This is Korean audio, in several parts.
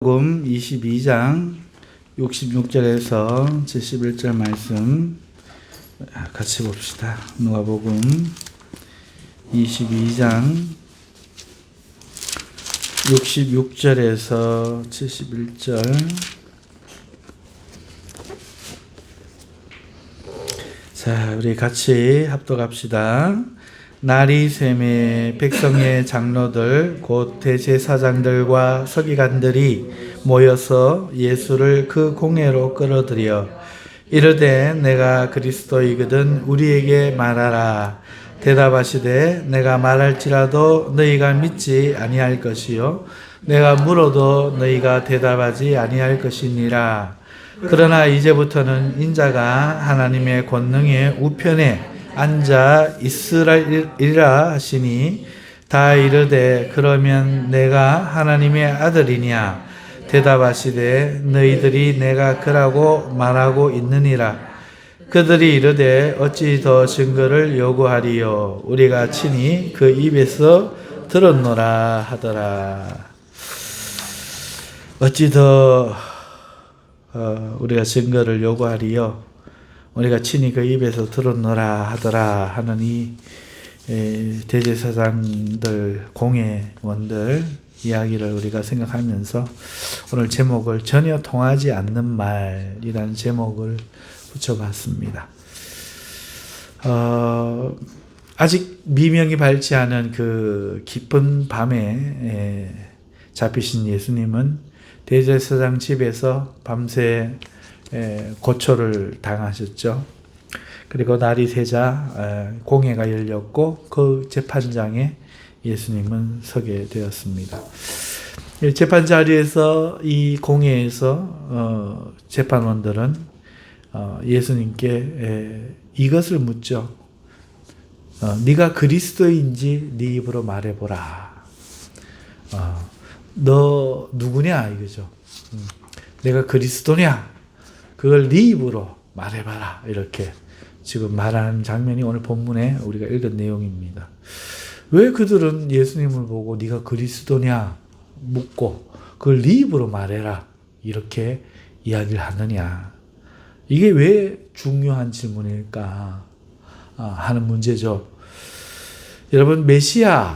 누가복음 22장 66절에서 71절 말씀 같이 봅시다. 누가복음 22장 66절에서 71절. 자, 우리 같이 합독합시다. 날이 새매 백성의 장로들 곧 대제사장들과 서기관들이 모여서 예수를 그 공회로 끌어들여 이르되 내가 그리스도이거든 우리에게 말하라. 대답하시되 내가 말할지라도 너희가 믿지 아니할 것이요 내가 물어도 너희가 대답하지 아니할 것이니라. 그러나 이제부터는 인자가 하나님의 권능의 우편에 앉아 있으리라 하시니 다 이르되 그러면 내가 하나님의 아들이냐. 대답하시되 너희들이 내가 그라고 말하고 있느니라. 그들이 이르되 어찌 더 증거를 요구하리요. 우리가 친히 그 입에서 들었노라 하더라. 어찌 더 우리가 증거를 요구하리요. 우리가 친히 그 입에서 들었노라 하더라 하는 이 대제사장들 공회원들 이야기를 우리가 생각하면서 오늘 제목을 전혀 통하지 않는 말이라는 제목을 붙여봤습니다. 아직 미명이 밝지 않은 그 깊은 밤에 잡히신 예수님은 대제사장 집에서 밤새 고초를 당하셨죠. 그리고 날이 새자 공회가 열렸고 그 재판장에 예수님은 서게 되었습니다. 재판 자리에서 이 공회에서 재판원들은 예수님께 이것을 묻죠. 네가 그리스도인지 네 입으로 말해보라. 너 누구냐 이거죠. 내가 그리스도냐? 그걸 네 입으로 말해봐라. 이렇게 지금 말하는 장면이 오늘 본문에 우리가 읽은 내용입니다. 왜 그들은 예수님을 보고 네가 그리스도냐 묻고 그걸 네 입으로 말해라 이렇게 이야기를 하느냐. 이게 왜 중요한 질문일까 하는 문제죠. 여러분 메시아라는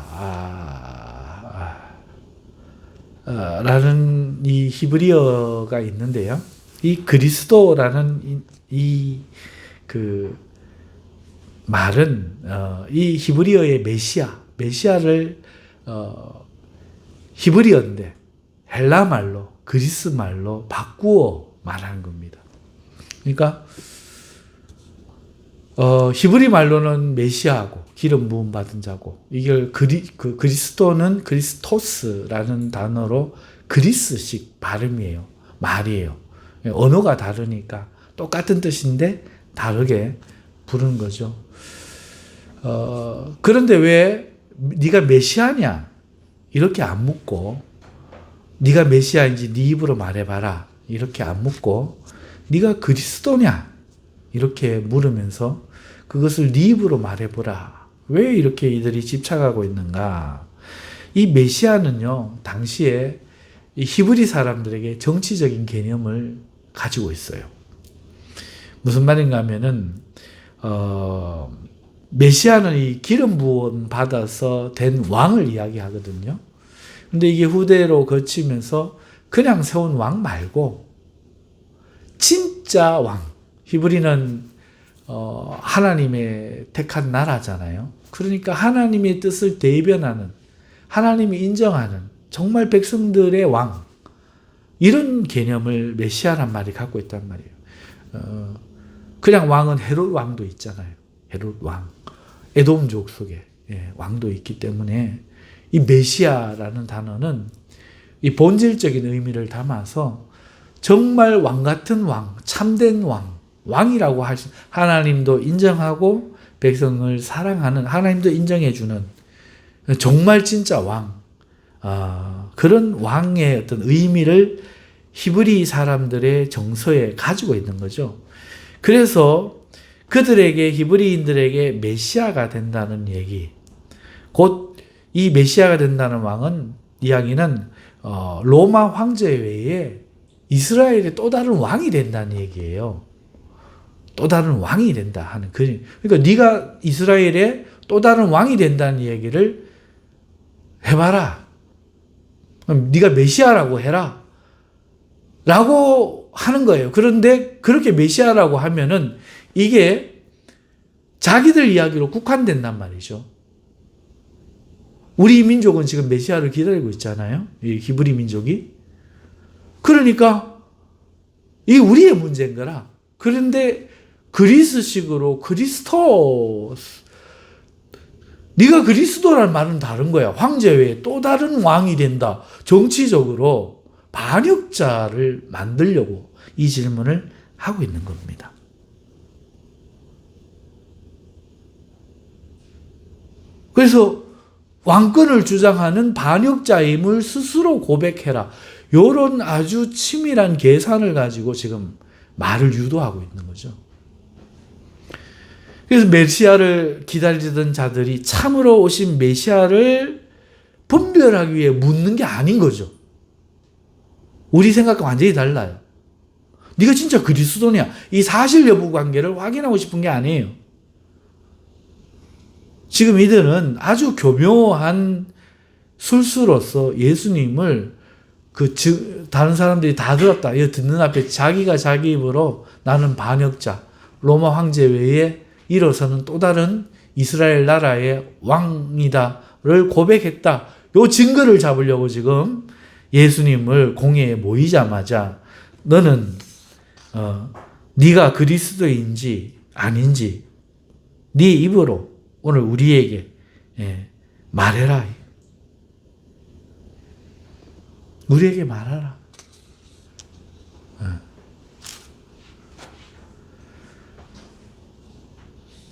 이 히브리어가 있는데요. 이 그리스도라는 그 말은 이 히브리어의 메시아를 히브리어인데 헬라 말로 그리스 말로 바꾸어 말하는 겁니다. 그러니까 히브리 말로는 메시아고 기름 부음 받은 자고 이걸 그리스도는 그리스토스라는 단어로 그리스식 발음이에요. 말이에요. 언어가 다르니까 똑같은 뜻인데 다르게 부르는 거죠. 그런데 왜 네가 메시아냐 이렇게 안 묻고 네가 메시아인지 네 입으로 말해봐라 이렇게 안 묻고 네가 그리스도냐 이렇게 물으면서 그것을 네 입으로 말해보라. 왜 이렇게 이들이 집착하고 있는가? 이 메시아는요 당시에 이 히브리 사람들에게 정치적인 개념을 가지고 있어요. 무슨 말인가 하면은 메시아는 이 기름 부음 받아서 된 왕을 이야기하거든요. 근데 이게 후대로 거치면서 그냥 세운 왕 말고 진짜 왕. 히브리는 하나님의 택한 나라잖아요. 그러니까 하나님의 뜻을 대변하는, 하나님이 인정하는 정말 백성들의 왕. 이런 개념을 메시아란 말이 갖고 있단 말이에요. 그냥 왕은 헤롯 왕도 있잖아요. 헤롯 왕. 에돔족 속에 왕도 있기 때문에 이 메시아라는 단어는 이 본질적인 의미를 담아서 정말 왕 같은 왕, 참된 왕, 왕이라고 할 수, 하나님도 인정하고 백성을 사랑하는, 하나님도 인정해주는 정말 진짜 왕. 그런 왕의 어떤 의미를 히브리 사람들의 정서에 가지고 있는 거죠. 그래서 그들에게 히브리인들에게 메시아가 된다는 얘기, 곧 이 메시아가 된다는 왕은 이야기는 로마 황제 외에 이스라엘의 또 다른 왕이 된다는 얘기예요. 또 다른 왕이 된다 하는 그러니까 네가 이스라엘의 또 다른 왕이 된다는 얘기를 해봐라. 네가 메시아라고 해라. 라고 하는 거예요. 그런데 그렇게 메시아라고 하면은 이게 자기들 이야기로 국한된단 말이죠. 우리 민족은 지금 메시아를 기다리고 있잖아요. 이 히브리 민족이. 그러니까 이게 우리의 문제인 거라. 그런데 그리스식으로 네가 그리스도라는 말은 다른 거야. 황제 외에 또 다른 왕이 된다. 정치적으로 반역자를 만들려고 이 질문을 하고 있는 겁니다. 그래서 왕권을 주장하는 반역자임을 스스로 고백해라. 이런 아주 치밀한 계산을 가지고 지금 말을 유도하고 있는 거죠. 그래서 메시아를 기다리던 자들이 참으로 오신 메시아를 분별하기 위해 묻는 게 아닌 거죠. 우리 생각과 완전히 달라요. 네가 진짜 그리스도냐? 이 사실 여부 관계를 확인하고 싶은 게 아니에요. 지금 이들은 아주 교묘한 술수로서 예수님을 다른 사람들이 다 들었다. 이거 듣는 앞에 자기가 자기 입으로 나는 반역자, 로마 황제 외에 일어서는 또 다른 이스라엘 나라의 왕이다를 고백했다. 요 증거를 잡으려고 지금 예수님을 공회에 모이자마자 너는 네가 그리스도인지 아닌지 네 입으로 오늘 우리에게 말해라. 우리에게 말하라.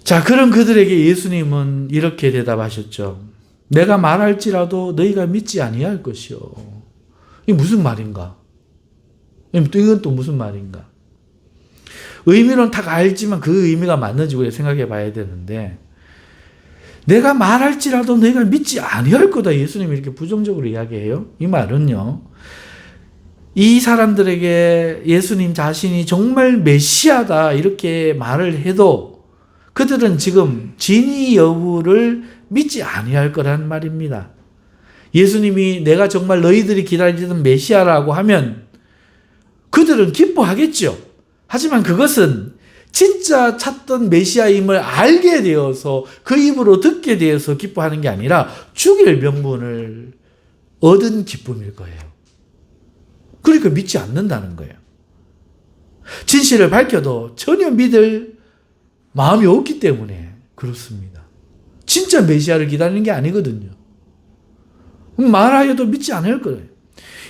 자, 그런 그들에게 예수님은 이렇게 대답하셨죠. 내가 말할지라도 너희가 믿지 아니할 것이요. 이게 무슨 말인가? 이건 또 무슨 말인가? 의미는 다 알지만 그 의미가 맞는지 우리가 생각해 봐야 되는데 내가 말할지라도 너희가 믿지 아니할 거다. 예수님이 이렇게 부정적으로 이야기해요. 이 말은요. 이 사람들에게 예수님 자신이 정말 메시아다 이렇게 말을 해도 그들은 지금 진위 여부를 믿지 아니할 거란 말입니다. 예수님이 내가 정말 너희들이 기다리던 메시아라고 하면 그들은 기뻐하겠죠. 하지만 그것은 진짜 찾던 메시아임을 알게 되어서 그 입으로 듣게 되어서 기뻐하는 게 아니라 죽일 명분을 얻은 기쁨일 거예요. 그러니까 믿지 않는다는 거예요. 진실을 밝혀도 전혀 믿을 마음이 없기 때문에 그렇습니다. 진짜 메시아를 기다리는 게 아니거든요. 말하여도 믿지 않을 거예요.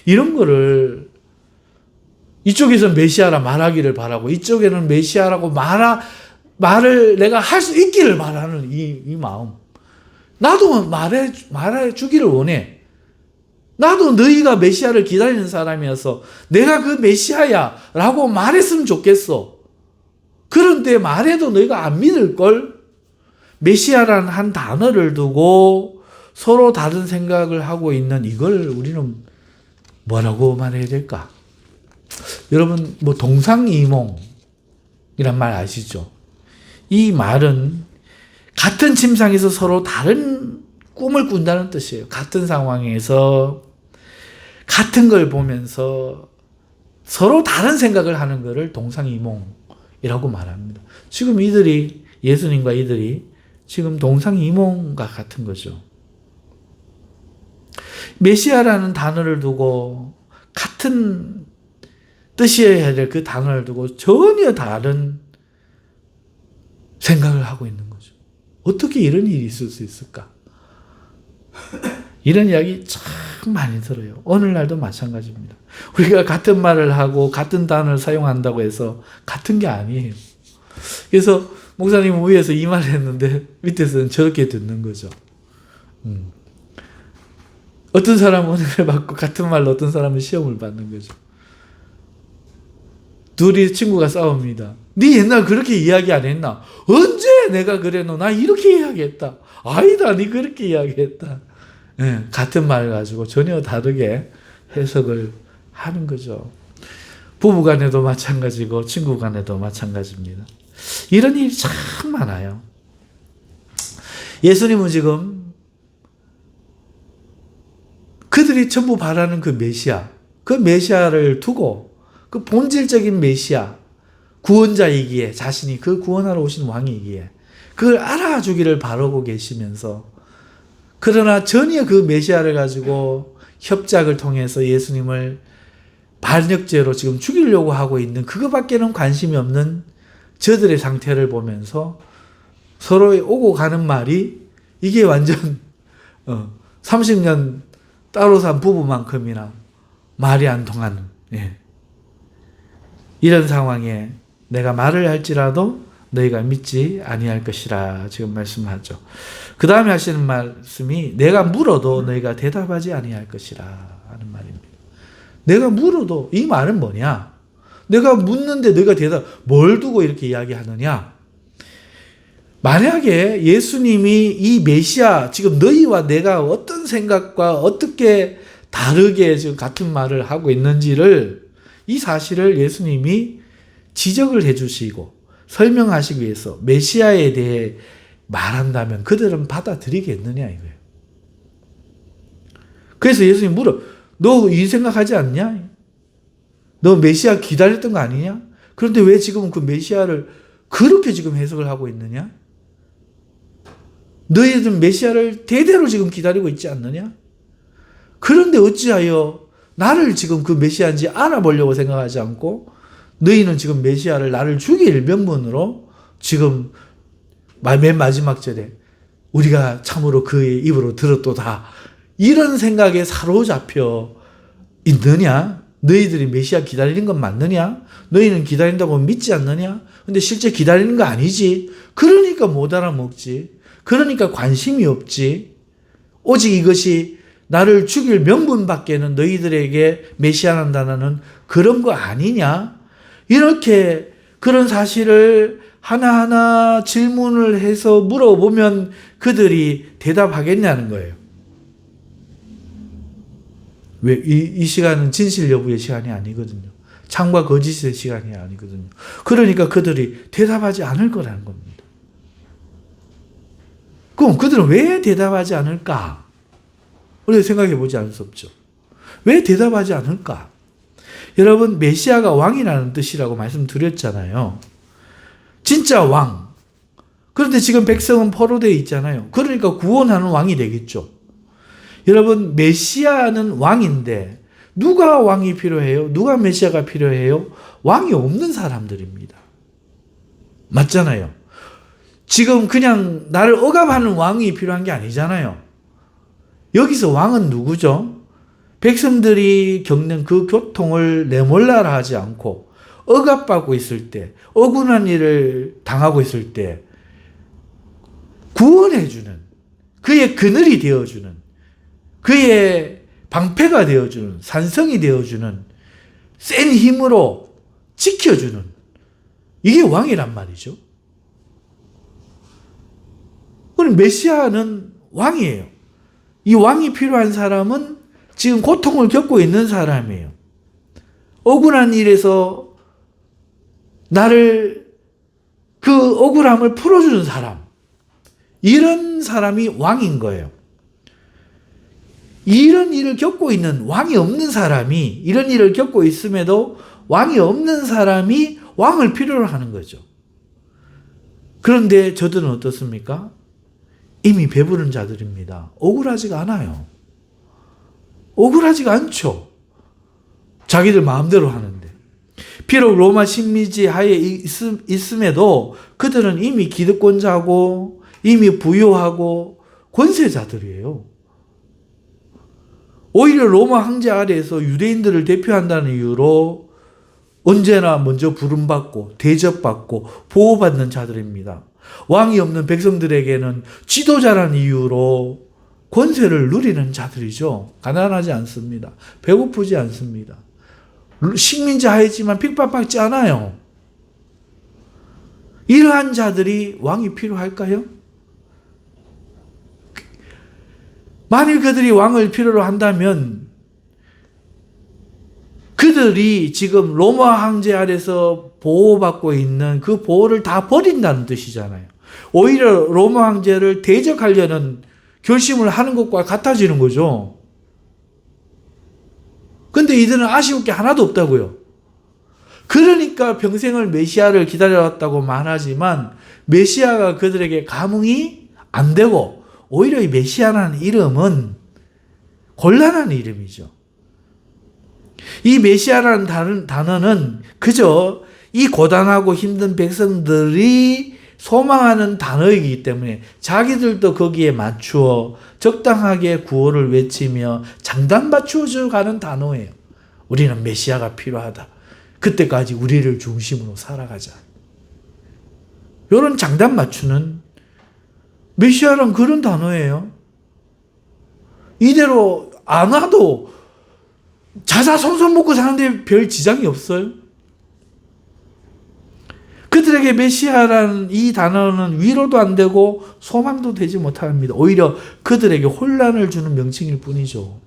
이런 거를 이쪽에서는 메시아라 말하기를 바라고 이쪽에는 메시아라고 말을 내가 할 수 있기를 바라는 이 마음. 나도 말해 주기를 원해. 나도 너희가 메시아를 기다리는 사람이어서 내가 그 메시아야 라고 말했으면 좋겠어. 그런데 말해도 너희가 안 믿을걸? 메시아라는 한 단어를 두고 서로 다른 생각을 하고 있는 이걸 우리는 뭐라고 말해야 될까? 여러분 동상이몽이란 말 아시죠? 이 말은 같은 침상에서 서로 다른 꿈을 꾼다는 뜻이에요. 같은 상황에서 같은 걸 보면서 서로 다른 생각을 하는 것을 동상이몽이라고 말합니다. 지금 예수님과 이들이 지금 동상이몽과 같은 거죠. 메시아라는 단어를 두고 같은 뜻이어야 될 그 단어를 두고 전혀 다른 생각을 하고 있는 거죠. 어떻게 이런 일이 있을 수 있을까? 이런 이야기 참 많이 들어요. 오늘날도 마찬가지입니다. 우리가 같은 말을 하고 같은 단어를 사용한다고 해서 같은 게 아니에요. 그래서 목사님은 위에서 이 말을 했는데 밑에서는 저렇게 듣는 거죠. 어떤 사람은 은혜를 받고 같은 말로 어떤 사람은 시험을 받는 거죠. 둘이 친구가 싸웁니다. 네 옛날 그렇게 이야기 안 했나? 언제 내가 그랬노? 나 이렇게 이야기했다. 아니다, 네 그렇게 이야기했다. 네, 같은 말 가지고 전혀 다르게 해석을 하는 거죠. 부부 간에도 마찬가지고 친구 간에도 마찬가지입니다. 이런 일이 참 많아요. 예수님은 지금 그들이 전부 바라는 그 메시아, 그 메시아를 두고 그 본질적인 메시아, 구원자이기에 자신이 그 구원하러 오신 왕이기에 그걸 알아주기를 바라고 계시면서 그러나 전혀 그 메시아를 가지고 협작을 통해서 예수님을 반역죄로 지금 죽이려고 하고 있는 그거밖에는 관심이 없는 저들의 상태를 보면서 서로의 오고 가는 말이 이게 완전 30년 따로 산 부부만큼이나 말이 안 통하는 이런 상황에 내가 말을 할지라도 너희가 믿지 아니할 것이라 지금 말씀하죠. 그 다음에 하시는 말씀이 내가 물어도 너희가 대답하지 아니할 것이라 하는 말입니다. 내가 물어도 이 말은 뭐냐? 내가 묻는데 너희가 뭘 두고 이렇게 이야기하느냐? 만약에 예수님이 이 메시아, 지금 너희와 내가 어떤 생각과 어떻게 다르게 지금 같은 말을 하고 있는지를 이 사실을 예수님이 지적을 해주시고 설명하시기 위해서 메시아에 대해 말한다면 그들은 받아들이겠느냐 이거예요. 그래서 예수님이 물어, 너 이 생각하지 않냐? 너 메시아 기다렸던 거 아니냐? 그런데 왜 지금 그 메시아를 그렇게 지금 해석을 하고 있느냐? 너희들은 메시아를 대대로 지금 기다리고 있지 않느냐? 그런데 어찌하여 나를 지금 그 메시아인지 알아보려고 생각하지 않고 너희는 지금 메시아를 나를 죽일 명분으로 지금 맨 마지막 절에 우리가 참으로 그의 입으로 들었도다 이런 생각에 사로잡혀 있느냐? 너희들이 메시아 기다리는 건 맞느냐? 너희는 기다린다고 믿지 않느냐? 근데 실제 기다리는 거 아니지. 그러니까 못 알아먹지. 그러니까 관심이 없지. 오직 이것이 나를 죽일 명분밖에는 너희들에게 메시아라는 단어는 그런 거 아니냐? 이렇게 그런 사실을 하나하나 질문을 해서 물어보면 그들이 대답하겠냐는 거예요. 왜? 이 시간은 진실 여부의 시간이 아니거든요. 참과 거짓의 시간이 아니거든요. 그러니까 그들이 대답하지 않을 거라는 겁니다. 그럼 그들은 왜 대답하지 않을까? 우리가 생각해 보지 않을 수 없죠. 왜 대답하지 않을까? 여러분, 메시아가 왕이라는 뜻이라고 말씀드렸잖아요. 진짜 왕. 그런데 지금 백성은 포로되어 있잖아요. 그러니까 구원하는 왕이 되겠죠. 여러분, 메시아는 왕인데 누가 왕이 필요해요? 누가 메시아가 필요해요? 왕이 없는 사람들입니다. 맞잖아요. 지금 그냥 나를 억압하는 왕이 필요한 게 아니잖아요. 여기서 왕은 누구죠? 백성들이 겪는 그 고통을 내몰라라 하지 않고 억압받고 있을 때, 억울한 일을 당하고 있을 때 구원해주는, 그의 그늘이 되어주는, 그의 방패가 되어주는, 산성이 되어주는, 센 힘으로 지켜주는, 이게 왕이란 말이죠. 그럼 메시아는 왕이에요. 이 왕이 필요한 사람은 지금 고통을 겪고 있는 사람이에요. 억울한 일에서 나를 그 억울함을 풀어주는 사람. 이런 사람이 왕인 거예요. 이런 일을 겪고 있는 왕이 없는 사람이 이런 일을 겪고 있음에도 왕이 없는 사람이 왕을 필요로 하는 거죠. 그런데 저들은 어떻습니까? 이미 배부른 자들입니다. 억울하지가 않아요. 억울하지가 않죠. 자기들 마음대로 하는데. 비록 로마 식민지 하에 있음에도 그들은 이미 기득권자고 이미 부유하고 권세자들이에요. 오히려 로마 황제 아래에서 유대인들을 대표한다는 이유로 언제나 먼저 부름받고 대접받고 보호받는 자들입니다. 왕이 없는 백성들에게는 지도자라는 이유로 권세를 누리는 자들이죠. 가난하지 않습니다. 배고프지 않습니다. 식민지 하에지만 핍박받지 않아요. 이러한 자들이 왕이 필요할까요? 만일 그들이 왕을 필요로 한다면 그들이 지금 로마 황제 아래서 보호받고 있는 그 보호를 다 버린다는 뜻이잖아요. 오히려 로마 황제를 대적하려는 결심을 하는 것과 같아지는 거죠. 근데 이들은 아쉬울 게 하나도 없다고요. 그러니까 평생을 메시아를 기다려왔다고 말하지만 메시아가 그들에게 감흥이 안 되고 오히려 이 메시아라는 이름은 곤란한 이름이죠. 이 메시아라는 단어는 그저 이 고단하고 힘든 백성들이 소망하는 단어이기 때문에 자기들도 거기에 맞추어 적당하게 구호를 외치며 장단 맞추어져 가는 단어예요. 우리는 메시아가 필요하다. 그때까지 우리를 중심으로 살아가자. 이런 장단 맞추는 메시아란 그런 단어예요. 이대로 안 와도 자자손손 먹고 사는데 별 지장이 없어요. 그들에게 메시아라는 이 단어는 위로도 안 되고 소망도 되지 못합니다. 오히려 그들에게 혼란을 주는 명칭일 뿐이죠.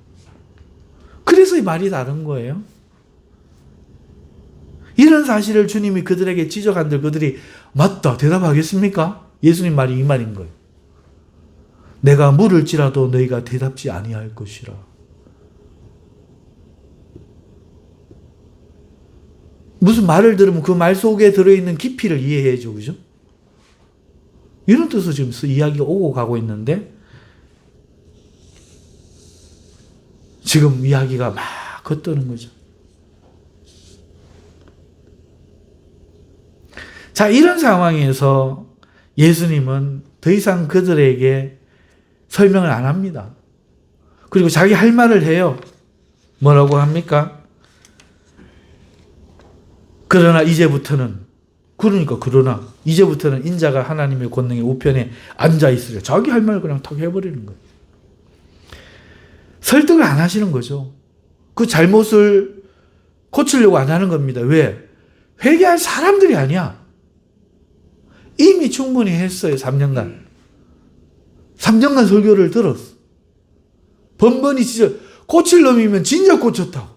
그래서 이 말이 다른 거예요. 이런 사실을 주님이 그들에게 지적한들 그들이 맞다 대답하겠습니까? 예수님 말이 이 말인 거예요. 내가 물을지라도 너희가 대답지 아니할 것이라. 무슨 말을 들으면 그 말 속에 들어있는 깊이를 이해해줘. 그죠? 이런 뜻으로 지금 이야기가 오고 가고 있는데 지금 이야기가 막 겉도는 거죠. 자, 이런 상황에서 예수님은 더 이상 그들에게 설명을 안 합니다. 그리고 자기 할 말을 해요. 뭐라고 합니까? 그러나 이제부터는 인자가 하나님의 권능의 우편에 앉아 있으려. 자기 할 말을 그냥 탁 해버리는 거예요. 설득을 안 하시는 거죠. 그 잘못을 고치려고 안 하는 겁니다. 왜? 회개할 사람들이 아니야. 이미 충분히 했어요. 3년간. 3년간 설교를 들었어. 번번이 진짜 고칠 놈이면 진작 고쳤다고.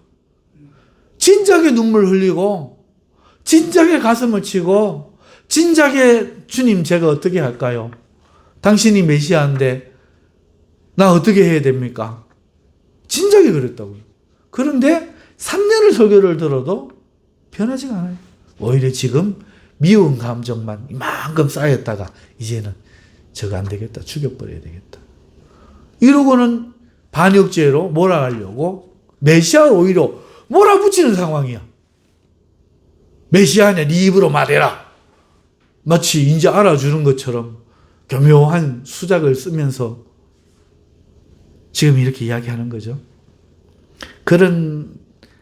진작에 눈물 흘리고 진작에 가슴을 치고 진작에 주님 제가 어떻게 할까요? 당신이 메시아인데 나 어떻게 해야 됩니까? 진작에 그랬다고요. 그런데 3년을 설교를 들어도 변하지가 않아요. 오히려 지금 미운 감정만 이만큼 쌓였다가 이제는 저거 안 되겠다. 죽여버려야 되겠다. 이러고는 반역죄로 몰아가려고 메시아를 오히려 몰아붙이는 상황이야. 메시아냐 네 입으로 말해라. 마치 이제 알아주는 것처럼 교묘한 수작을 쓰면서 지금 이렇게 이야기하는 거죠. 그런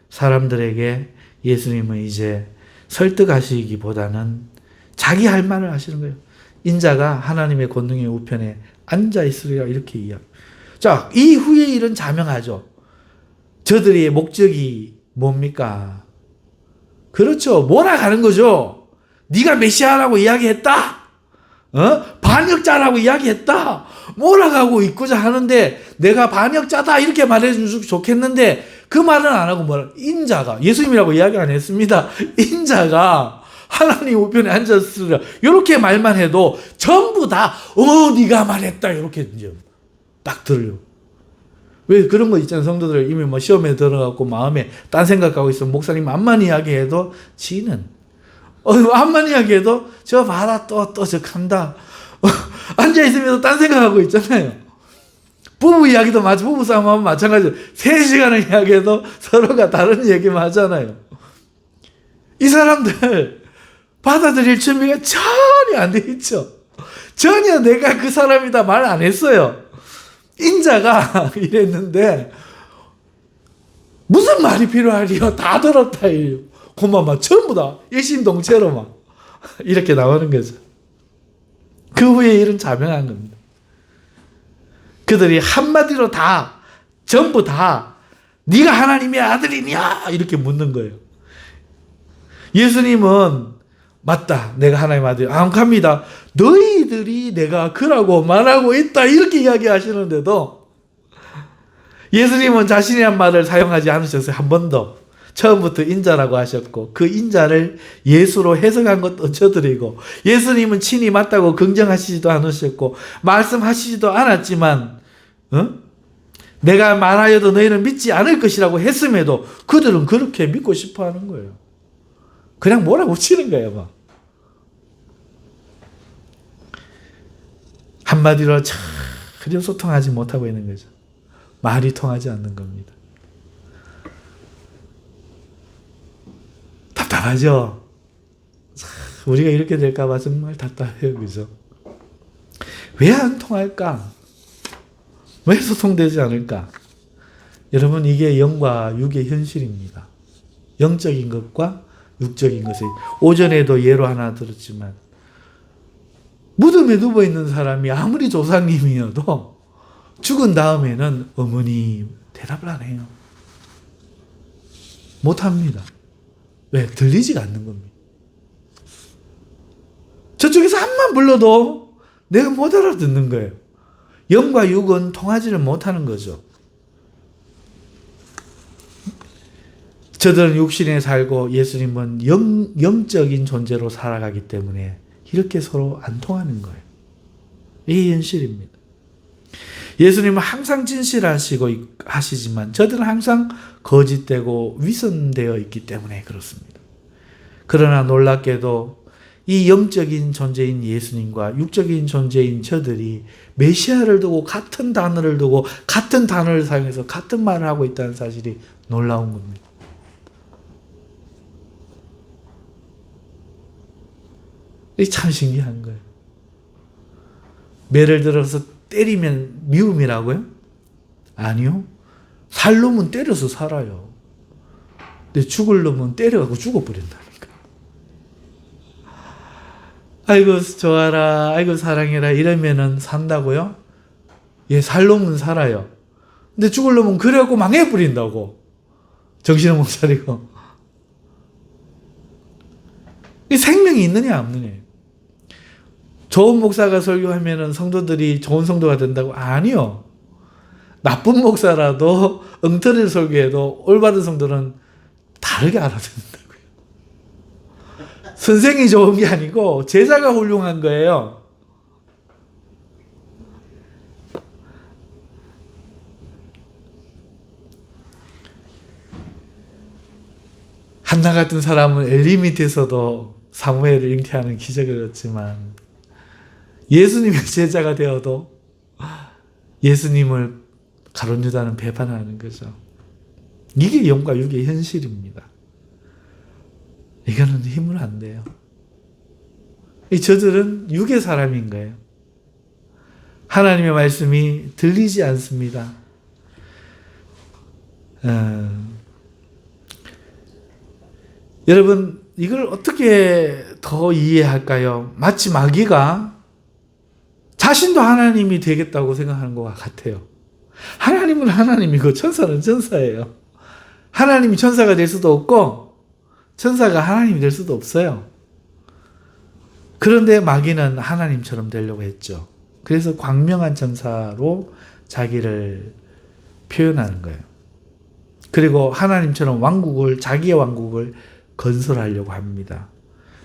사람들에게 예수님은 이제 설득하시기보다는 자기 할 말을 하시는 거예요. 인자가 하나님의 권능의 우편에 앉아 있으리라 이렇게 이야기. 자, 이후에 일은 자명하죠. 저들의 목적이 뭡니까? 그렇죠. 몰아가는 거죠. 네가 메시아라고 이야기했다. 반역자라고 이야기했다. 몰아가고 있고자 하는데 내가 반역자다 이렇게 말해주면 좋겠는데 그 말은 안 하고 인자가 예수님이라고 이야기 안 했습니다. 인자가 하나님 우편에 앉았으라 이렇게 말만 해도 전부 다 네가 말했다 이렇게 이제 딱 들려. 왜 그런 거 있잖아요. 성도들 이미 시험에 들어가고 마음에 딴 생각하고 있으면 목사님 암만 이야기해도 지는 암만 이야기해도 저 봐라 또 저 간다. 앉아있으면서 딴 생각하고 있잖아요. 부부 이야기도 부부 싸움하면 마찬가지로 3시간을 이야기해도 서로가 다른 얘기만 하잖아요. 이 사람들 받아들일 준비가 전혀 안 돼 있죠. 전혀 내가 그 사람이다 말 안 했어요. 인자가 이랬는데 무슨 말이 필요하리요? 다 들었다. 그만 막 전부 다 일심동체로 막 이렇게 나오는 거죠. 그 후에 일은 자명한 겁니다. 그들이 한마디로 다 전부 다 네가 하나님의 아들이냐 이렇게 묻는 거예요. 예수님은 맞다 내가 하나님의 아들 암합니다. 너희들이 내가 그라고 말하고 있다 이렇게 이야기하시는데도 예수님은 자신의 한 말을 사용하지 않으셨어요. 한 번도. 처음부터 인자라고 하셨고 그 인자를 예수로 해석한 것도 저들이고 예수님은 친히 맞다고 긍정하시지도 않으셨고 말씀하시지도 않았지만 내가 말하여도 너희는 믿지 않을 것이라고 했음에도 그들은 그렇게 믿고 싶어 하는 거예요. 그냥 몰아붙이는 거예요. 막. 한마디로 전혀 소통하지 못하고 있는 거죠. 말이 통하지 않는 겁니다. 답답하죠? 우리가 이렇게 될까봐 정말 답답해요. 그죠? 왜 안 통할까? 왜 소통되지 않을까? 여러분, 이게 영과 육의 현실입니다. 영적인 것과 육적인 것을. 오전에도 예로 하나 들었지만, 무덤에 누워있는 사람이 아무리 조상님이어도 죽은 다음에는 어머니 대답을 안 해요. 못합니다. 왜? 들리지가 않는 겁니다. 저쪽에서 한번 불러도 내가 못 알아듣는 거예요. 영과 육은 통하지를 못하는 거죠. 저들은 육신에 살고 예수님은 영적인 존재로 살아가기 때문에 이렇게 서로 안 통하는 거예요. 이게 현실입니다. 예수님은 항상 진실하시고 하시지만 저들은 항상 거짓되고 위선되어 있기 때문에 그렇습니다. 그러나 놀랍게도 이 영적인 존재인 예수님과 육적인 존재인 저들이 메시아를 두고 같은 단어를 두고 같은 단어를 사용해서 같은 말을 하고 있다는 사실이 놀라운 겁니다. 이게 참 신기한 거예요. 매를 들어서 때리면 미움이라고요? 아니요. 살 놈은 때려서 살아요. 근데 죽을 놈은 때려갖고 죽어버린다니까. 아이고 좋아라, 아이고 사랑해라 이러면은 산다고요? 예, 살 놈은 살아요. 근데 죽을 놈은 그래갖고 망해버린다고. 정신을 못 차리고. 이 생명이 있느냐 없느냐. 좋은 목사가 설교하면은 성도들이 좋은 성도가 된다고? 아니요. 나쁜 목사라도 엉터리를 설교해도 올바른 성도는 다르게 알아듣는다고요. 선생이 좋은 게 아니고 제자가 훌륭한 거예요. 한나 같은 사람은 엘리 밑에서도 사무엘을 잉태하는 기적을 얻지만 예수님의 제자가 되어도 예수님을 가룟 유다는 배반하는 거죠. 이게 영과 육의 현실입니다. 이거는 힘을 안 돼요. 저들은 육의 사람인 거예요. 하나님의 말씀이 들리지 않습니다. 여러분, 이걸 어떻게 더 이해할까요? 마치 마귀가 자신도 하나님이 되겠다고 생각하는 것 같아요. 하나님은 하나님이고 천사는 천사예요. 하나님이 천사가 될 수도 없고 천사가 하나님이 될 수도 없어요. 그런데 마귀는 하나님처럼 되려고 했죠. 그래서 광명한 천사로 자기를 표현하는 거예요. 그리고 하나님처럼 자기의 왕국을 건설하려고 합니다.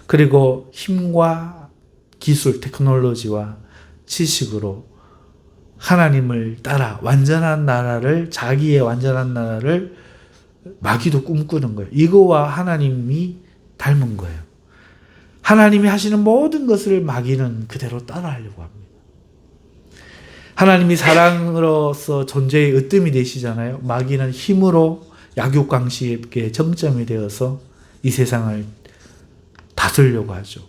그리고 힘과 기술, 테크놀로지와 지식으로 하나님을 따라 자기의 완전한 나라를 마귀도 꿈꾸는 거예요. 이거와 하나님이 닮은 거예요. 하나님이 하시는 모든 것을 마귀는 그대로 따라하려고 합니다. 하나님이 사랑으로서 존재의 으뜸이 되시잖아요. 마귀는 힘으로 약육강식의 정점이 되어서 이 세상을 다스리려고 하죠.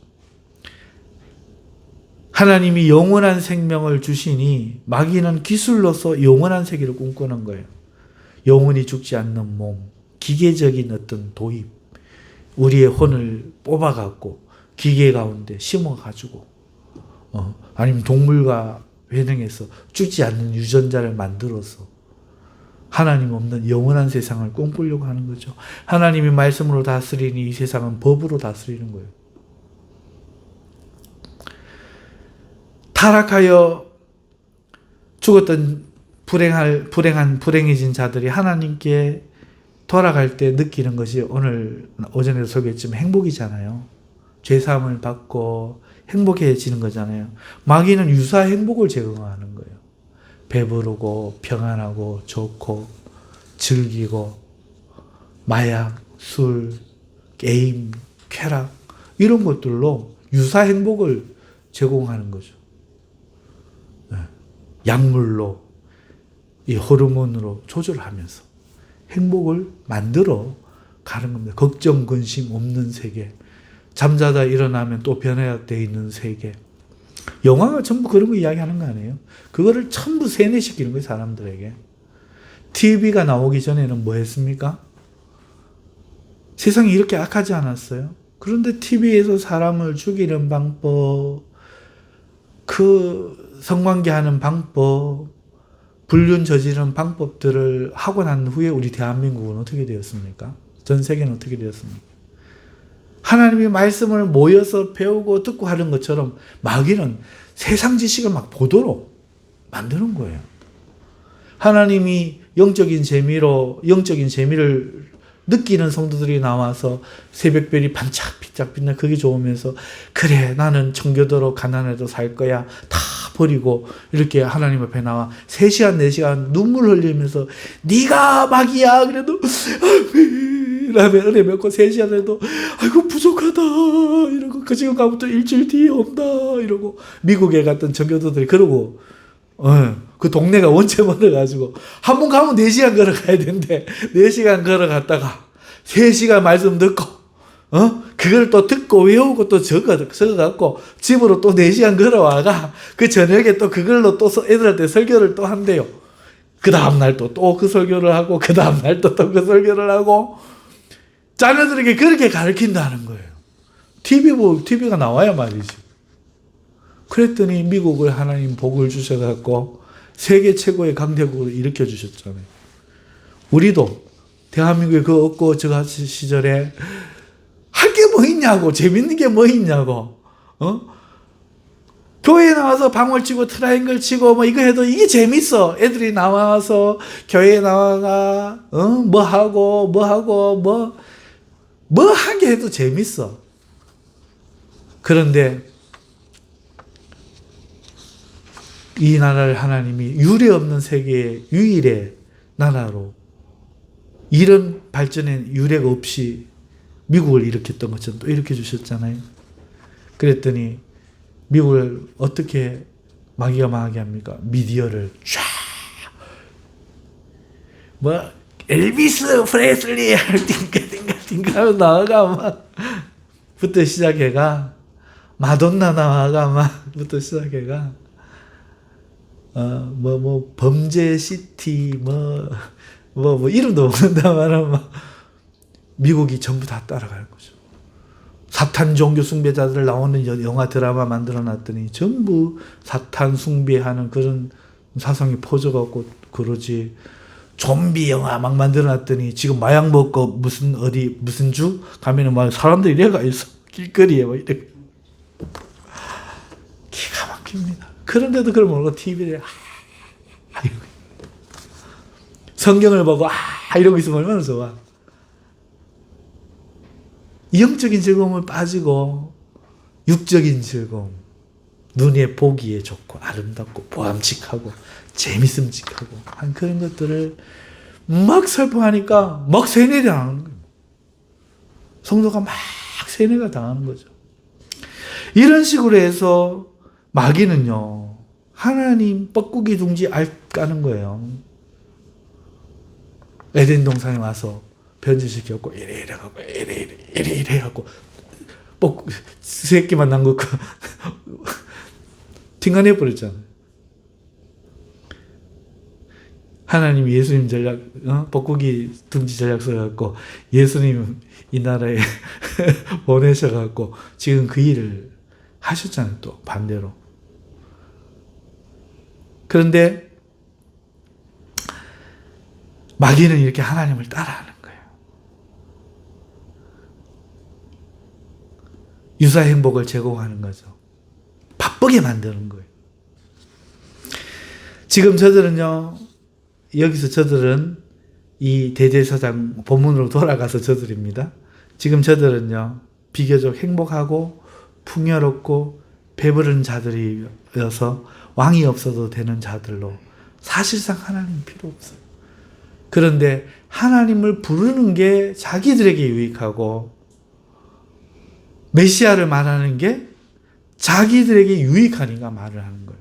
하나님이 영원한 생명을 주시니 마귀는 기술로서 영원한 세계를 꿈꾸는 거예요. 영원히 죽지 않는 몸, 기계적인 어떤 도입, 우리의 혼을 뽑아갖고 기계 가운데 심어가지고 아니면 동물과 회능해서 죽지 않는 유전자를 만들어서 하나님 없는 영원한 세상을 꿈꾸려고 하는 거죠. 하나님이 말씀으로 다스리니 이 세상은 법으로 다스리는 거예요. 타락하여 죽었던 불행해진 자들이 하나님께 돌아갈 때 느끼는 것이 오늘 오전에도 소개했지만 행복이잖아요. 죄사함을 받고 행복해지는 거잖아요. 마귀는 유사 행복을 제공하는 거예요. 배부르고 평안하고 좋고 즐기고 마약, 술, 게임, 쾌락 이런 것들로 유사 행복을 제공하는 거죠. 약물로 이 호르몬으로 조절하면서 행복을 만들어 가는 겁니다. 걱정, 근심 없는 세계. 잠자다 일어나면 또 변화되어 있는 세계. 영화가 전부 그런 거 이야기하는 거 아니에요? 그거를 전부 세뇌시키는 거예요, 사람들에게. TV가 나오기 전에는 뭐 했습니까? 세상이 이렇게 악하지 않았어요? 그런데 TV에서 사람을 죽이는 방법, 그 성관계하는 방법, 불륜 저지르는 방법들을 하고 난 후에 우리 대한민국은 어떻게 되었습니까? 전 세계는 어떻게 되었습니까? 하나님의 말씀을 모여서 배우고 듣고 하는 것처럼 마귀는 세상 지식을 막 보도록 만드는 거예요. 하나님이 영적인 재미를 느끼는 성도들이 나와서 새벽별이 반짝반짝 빛나 그게 좋으면서 그래 나는 청교도로 가난해도 살 거야 다 버리고 이렇게 하나님 앞에 나와 3시간 4시간 눈물 흘리면서 네가 마귀야 그래도 라면 은혜 먹고 3시간 해도 아이고 부족하다 이러고 그 시간부터 일주일 뒤에 온다 이러고 미국에 갔던 청교도들이 그러고 그 동네가 원체 멀어가지고 한 번 가면 4시간 걸어가야 되는데 4시간 걸어갔다가 3시간 말씀 듣고 그걸 또 듣고 외우고 또 적어갖고 집으로 또 4시간 걸어와가 그 저녁에 또 그걸로 또 애들한테 설교를 또 한대요. 그 다음날 또 그 설교를 하고 그 다음날 또 그 설교를 하고 자녀들에게 그렇게 가르친다는 거예요. TV가 나와야 말이지. 그랬더니 미국을 하나님 복을 주셔갖고 세계 최고의 강대국으로 일으켜 주셨잖아요. 우리도 대한민국에 그 없고 저 시절에 할 게 뭐 있냐고 재밌는 게 뭐 있냐고 교회에 나와서 방울 치고 트라이앵글 치고 뭐 이거 해도 이게 재밌어. 애들이 나와서 교회에 나와가 뭐 하게 해도 재밌어. 그런데 이 나라를 하나님이 유례 없는 세계의 유일의 나라로 이런 발전의 유례가 없이 미국을 일으켰던 것처럼 또 일으켜 주셨잖아요. 그랬더니 미국을 어떻게 마귀가 망하게 합니까? 미디어를 쫙 엘비스 프레슬리 띵가 하면서 나와가 막 부터 시작해가 마돈나 나와가 막 부터 시작해가 범죄 시티 이름도 모른다만 막 미국이 전부 다 따라가는 거죠. 사탄 종교 숭배자들 나오는 영화 드라마 만들어 놨더니 전부 사탄 숭배하는 그런 사상이 퍼져갖고 그러지. 좀비 영화 막 만들어 놨더니 지금 마약 먹고 무슨 주 가면은 막 사람들이 이래가 있어. 길거리에 막 이래. 기가 막힙니다. 그런데도 그걸 모르고 TV를 성경을 보고 이러고 있으면 얼마나 좋아. 영적인 즐거움을 빠지고 육적인 즐거움, 눈에 보기에 좋고 아름답고 보암직하고 재밌음직하고 한 그런 것들을 막 설포하니까 막 세뇌를 당하는 거예요. 성도가 막 세뇌가 당하는 거죠. 이런 식으로 해서 마귀는요, 하나님 뻐꾸기 둥지 알 까는 거예요. 에덴 동산에 와서 변질시켰고 이래 해갖고 새끼만 난 거 팅간해 버렸잖아요. 하나님 예수님 전략 뻐꾸기 둥지 전략 써갖고 예수님 이 나라에 보내셔갖고 지금 그 일을 하셨잖아요. 또 반대로. 그런데 마귀는 이렇게 하나님을 따라하는 거예요. 유사 행복을 제공하는 거죠. 바쁘게 만드는 거예요. 지금 저들은요, 여기서 저들은 이 대제사장 본문으로 돌아가서 저들입니다. 지금 저들은요, 비교적 행복하고 풍요롭고 배부른 자들이어서 왕이 없어도 되는 자들로 사실상 하나님 필요 없어요. 그런데 하나님을 부르는 게 자기들에게 유익하고 메시아를 말하는 게 자기들에게 유익하니까 말을 하는 거예요.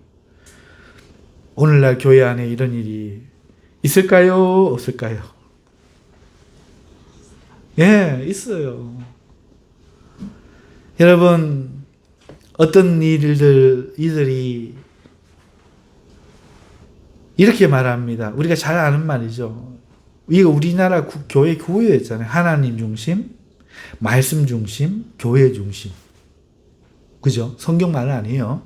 오늘날 교회 안에 이런 일이 있을까요? 없을까요? 예, 있어요. 여러분, 어떤 이들이 이렇게 말합니다. 우리가 잘 아는 말이죠. 이거 우리나라 교회 구호였잖아요. 하나님 중심, 말씀 중심, 교회 중심. 그죠? 성경 말은 아니에요.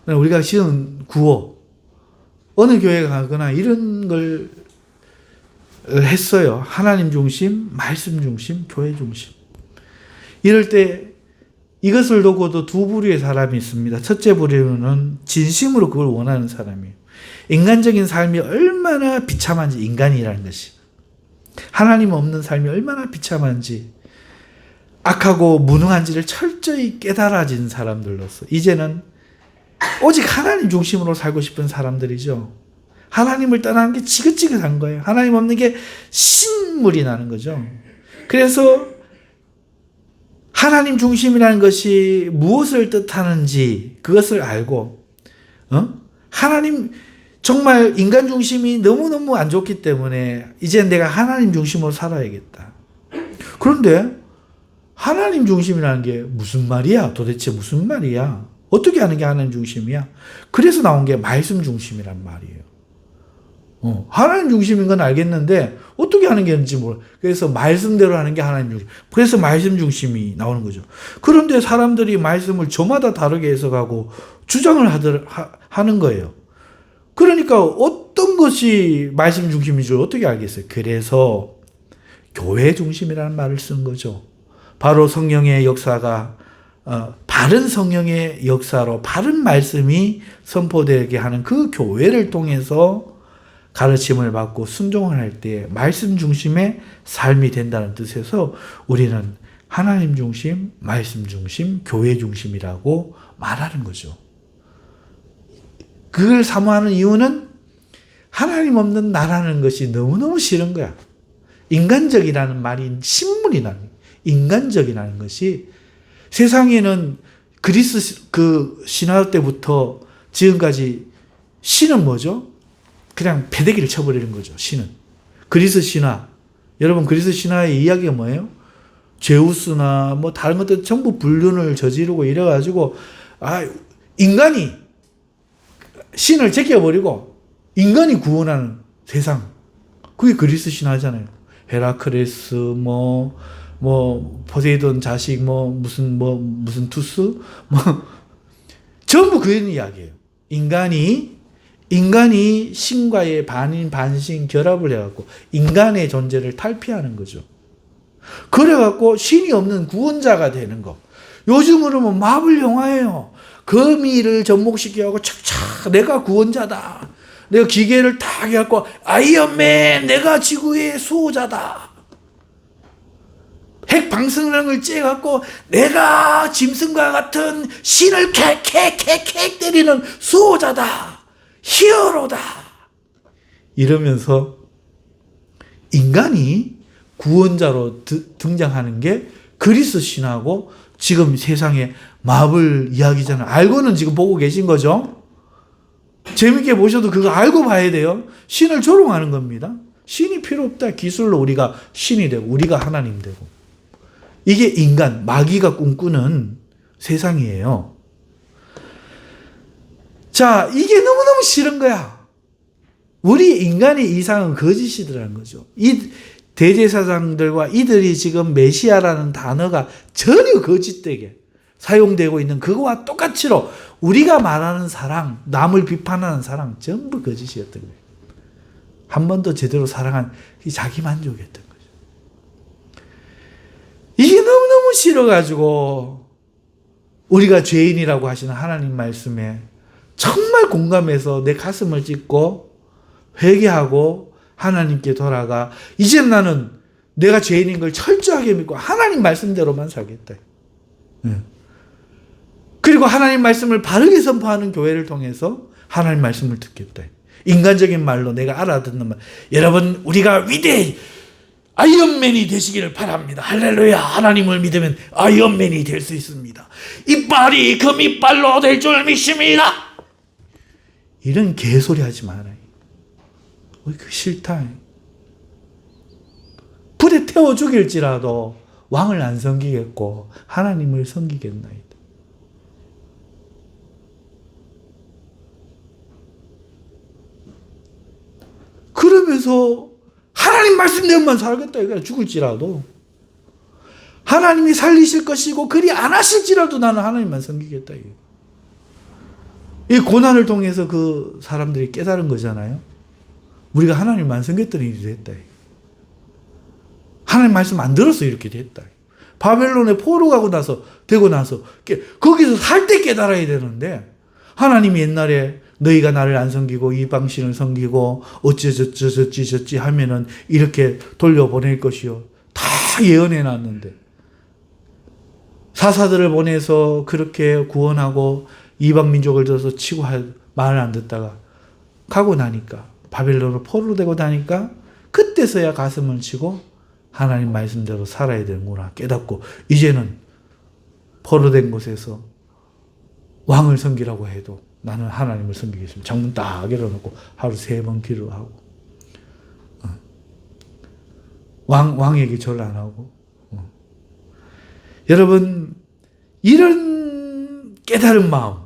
우리가 지은 구호. 어느 교회 가거나 이런 걸 했어요. 하나님 중심, 말씀 중심, 교회 중심. 이럴 때 이것을 놓고도 두 부류의 사람이 있습니다. 첫째 부류는 진심으로 그걸 원하는 사람이에요. 인간적인 삶이 얼마나 비참한지, 인간이라는 것이. 하나님 없는 삶이 얼마나 비참한지, 악하고 무능한지를 철저히 깨달아진 사람들로서 이제는 오직 하나님 중심으로 살고 싶은 사람들이죠. 하나님을 떠나는 게 지긋지긋한 거예요. 하나님 없는 게 신물이 나는 거죠. 그래서 하나님 중심이라는 것이 무엇을 뜻하는지 그것을 알고, 하나님, 정말 인간 중심이 너무너무 안 좋기 때문에 이제 내가 하나님 중심으로 살아야겠다. 그런데 하나님 중심이라는 게 무슨 말이야? 도대체 무슨 말이야? 어떻게 하는 게 하나님 중심이야? 그래서 나온 게 말씀 중심이란 말이에요. 하나님 중심인 건 알겠는데 어떻게 하는 게 있는지 몰라. 그래서 말씀대로 하는 게 하나님 중심. 그래서 말씀 중심이 나오는 거죠. 그런데 사람들이 말씀을 저마다 다르게 해석하고 주장을 하는 거예요. 그러니까 어떤 것이 말씀 중심인지 어떻게 알겠어요? 그래서 교회 중심이라는 말을 쓴 거죠. 바로 성령의 역사가 바른 성령의 역사로 바른 말씀이 선포되게 하는 그 교회를 통해서 가르침을 받고 순종을 할 때 말씀 중심의 삶이 된다는 뜻에서 우리는 하나님 중심, 말씀 중심, 교회 중심이라고 말하는 거죠. 그걸 사모하는 이유는 하나님 없는 나라는 것이 너무너무 싫은 거야. 인간적이라는 말이 신문이 나는 거야. 인간적이라는 것이 세상에는 그리스 신화 때부터 지금까지 신은 뭐죠? 그냥 패대기를 쳐버리는 거죠. 신은. 그리스 신화. 여러분 그리스 신화의 이야기가 뭐예요? 제우스나 뭐 다른 것들 전부 불륜을 저지르고 이래가지고 인간이 신을 제껴버리고 인간이 구원하는 세상. 그게 그리스 신화잖아요. 헤라클레스 포세이돈 자식 무슨 투스 전부 그런 이야기예요. 인간이 신과의 반인 반신 결합을 해갖고 인간의 존재를 탈피하는 거죠. 그래갖고 신이 없는 구원자가 되는 거. 요즘으로 뭐 마블 영화예요. 거미를 접목시켜갖고 착착 내가 구원자다. 내가 기계를 딱 해갖고 아이언맨 내가 지구의 수호자다. 핵 방사능을 쬐갖고 내가 짐승과 같은 신을 캑 때리는 수호자다. 히어로다. 이러면서 인간이 구원자로 등장하는 게 그리스 신화고 지금 세상에 마블 이야기잖아요. 알고는 지금 보고 계신 거죠? 재밌게 보셔도 그거 알고 봐야 돼요. 신을 조롱하는 겁니다. 신이 필요 없다. 기술로 우리가 신이 되고 우리가 하나님 되고. 이게 인간, 마귀가 꿈꾸는 세상이에요. 자, 이게 너무너무 싫은 거야. 우리 인간의 이상은 거짓이더라는 거죠. 이 대제사장들과 이들이 지금 메시아라는 단어가 전혀 거짓되게 사용되고 있는 그거와 똑같이로 우리가 말하는 사랑, 남을 비판하는 사랑 전부 거짓이었던 거예요. 한 번도 제대로 사랑한 자기 만족이었던 거죠. 이게 너무너무 싫어가지고 우리가 죄인이라고 하시는 하나님 말씀에 정말 공감해서 내 가슴을 찢고 회개하고 하나님께 돌아가 이제 나는 내가 죄인인 걸 철저하게 믿고 하나님 말씀대로만 살겠다. 그리고 하나님 말씀을 바르게 선포하는 교회를 통해서 하나님 말씀을 듣겠다. 인간적인 말로 내가 알아듣는 말. 여러분 우리가 위대히 아이언맨이 되시기를 바랍니다. 할렐루야. 하나님을 믿으면 아이언맨이 될 수 있습니다. 이빨이 금이빨로 될 줄 믿습니다. 이런 개소리 하지 말아요. 그 싫다. 불에 태워 죽일지라도 왕을 안 섬기겠고 하나님을 섬기겠나이다. 그러면서 하나님 말씀대로만 살겠다. 이거 죽을지라도 하나님이 살리실 것이고 그리 안 하실지라도 나는 하나님만 섬기겠다. 이 고난을 통해서 그 사람들이 깨달은 거잖아요. 우리가 하나님만 섬겼더니 이렇게 됐다. 하나님 말씀 안 들어서 이렇게 됐다. 바벨론에 포로 가고 나서 되고 나서 거기서 살 때 깨달아야 되는데 하나님이 옛날에 너희가 나를 안 섬기고 이방신을 섬기고 어찌저찌 하면은 이렇게 돌려보낼 것이요. 다 예언해 놨는데 사사들을 보내서 그렇게 구원하고 이방 민족을 들어서 치고 말을 안 듣다가 가고 나니까 바벨론으로 포로로 되고 나니까 그때서야 가슴을 치고 하나님 말씀대로 살아야 되는구나 깨닫고 이제는 포로된 곳에서 왕을 섬기라고 해도 나는 하나님을 섬기겠습니다. 창문 딱 열어놓고 하루 3번 기도하고 왕에게 절 안 하고 여러분 이런 깨달은 마음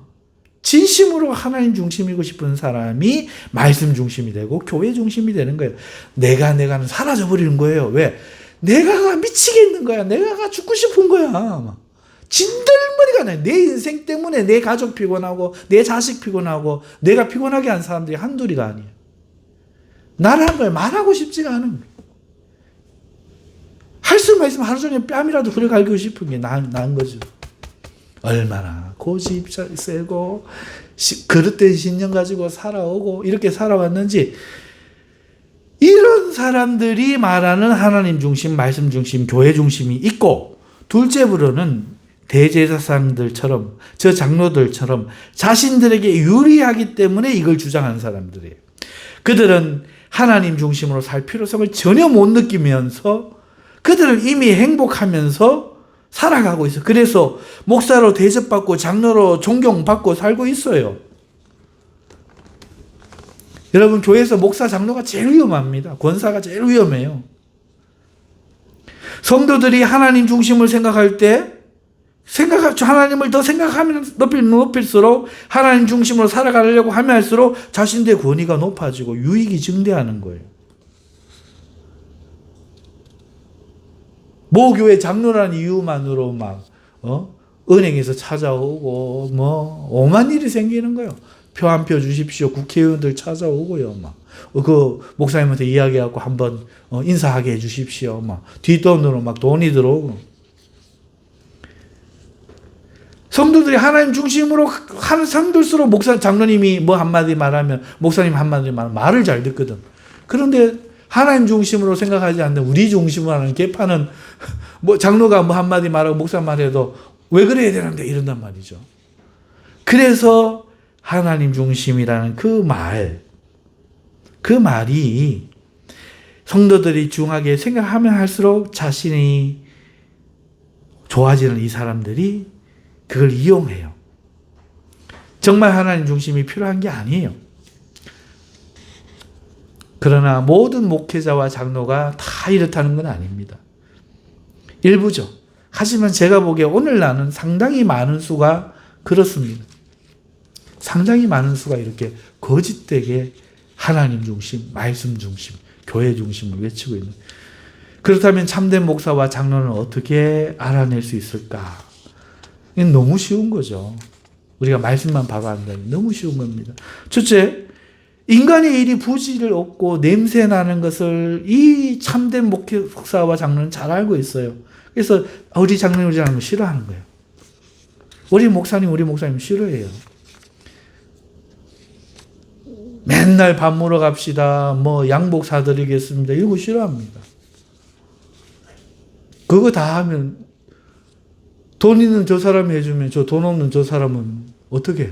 진심으로 하나님 중심이고 싶은 사람이 말씀 중심이 되고 교회 중심이 되는 거예요. 내가는 사라져버리는 거예요. 왜? 내가가 미치겠는 거야. 내가가 죽고 싶은 거야. 진들머리가 나요. 내 인생 때문에 내 가족 피곤하고 내 자식 피곤하고 내가 피곤하게 한 사람들이 한둘이가 아니에요. 나라는 걸 말하고 싶지가 않은 거예요. 할 수만 있으면 하루 종일 뺨이라도 후려갈기고 싶은 게 나은 거죠. 얼마나 고집 세고 그릇된 신념 가지고 살아오고 이렇게 살아왔는지 이런 사람들이 말하는 하나님 중심, 말씀 중심, 교회 중심이 있고 둘째부로는 대제사장들처럼 저 장로들처럼 자신들에게 유리하기 때문에 이걸 주장하는 사람들이에요. 그들은 하나님 중심으로 살 필요성을 전혀 못 느끼면서 그들은 이미 행복하면서 살아가고 있어요. 그래서 목사로 대접받고 장로로 존경받고 살고 있어요. 여러분 교회에서 목사 장로가 제일 위험합니다. 권사가 제일 위험해요. 성도들이 하나님 중심을 생각할 때 하나님을 더 생각하면 높일수록 하나님 중심으로 살아가려고 하면 할수록 자신들의 권위가 높아지고 유익이 증대하는 거예요. 모교회 장로라는 이유만으로 은행에서 찾아오고 오만 일이 생기는 거예요. 표 한 표 주십시오. 국회의원들 찾아오고요. 그 목사님한테 이야기하고 한번 인사하게 해 주십시오. 뒷돈으로 돈이 들어오고. 성도들이 하나님 중심으로 하는 성도일수록 장로님이 한마디 말하면 목사님 한마디 말하면 말을 잘 듣거든. 그런데 하나님 중심으로 생각하지 않는 우리 중심으로 하는 개파는 장로가 한마디 말하고 목사 말해도 왜 그래야 되는데 이런단 말이죠. 그래서 하나님 중심이라는 그 말이 성도들이 중하게 생각하면 할수록 자신이 좋아지는 이 사람들이 그걸 이용해요. 정말 하나님 중심이 필요한 게 아니에요. 그러나 모든 목회자와 장로가 다 이렇다는 건 아닙니다. 일부죠. 하지만 제가 보기에 오늘날은 상당히 많은 수가 그렇습니다. 상당히 많은 수가 이렇게 거짓되게 하나님 중심, 말씀 중심, 교회 중심을 외치고 있는. 그렇다면 참된 목사와 장로는 어떻게 알아낼 수 있을까? 이건 너무 쉬운 거죠. 우리가 말씀만 받아간다면 너무 쉬운 겁니다. 첫째, 인간의 일이 부지를 얻고 냄새 나는 것을 이 참된 목사와 장로는 잘 알고 있어요. 그래서 우리 장로님 싫어하는 거예요. 우리 목사님 싫어해요. 맨날 밥 먹으러 갑시다. 뭐 양복 사드리겠습니다. 이거 싫어합니다. 그거 다 하면 돈 있는 저 사람이 해주면 저 돈 없는 저 사람은 어떻게 해?